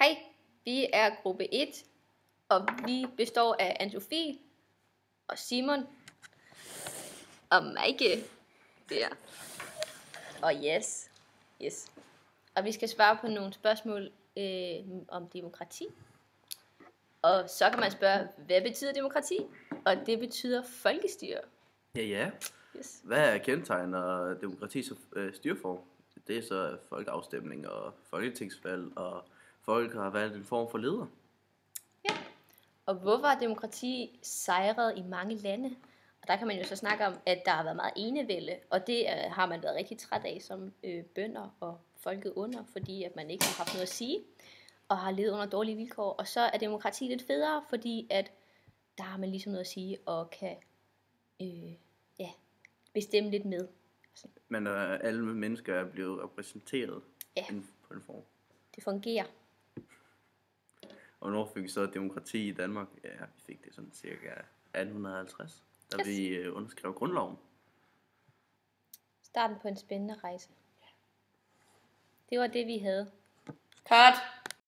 Hej, vi er gruppe 1, og vi består af Anne-Sophie og Simon og Maike der. Og yes. Og vi skal svare på nogle spørgsmål om demokrati. Og så kan man spørge, hvad betyder demokrati? Og det betyder folkestyre. Ja. Yes. Hvad er kendetegner demokrati som styreform? Det er så folkeafstemning og folketingsvalg, og folk har valgt en form for leder. Ja. Og hvorfor er demokrati sejret i mange lande? Og der kan man jo så snakke om, at der har været meget enevælde, og det har man været rigtig træt af som bønder og folket under, fordi at man ikke har haft noget at sige, og har levet under dårlige vilkår. Og så er demokrati lidt federe, fordi at der har man ligesom noget at sige, og kan bestemme lidt med. Men alle mennesker er blevet repræsenteret på en form. Det fungerer. Og når fik vi så demokrati i Danmark? Ja, vi fik det sådan cirka 1850, da vi underskrev grundloven. Starten på en spændende rejse. Det var det, vi havde. Cut!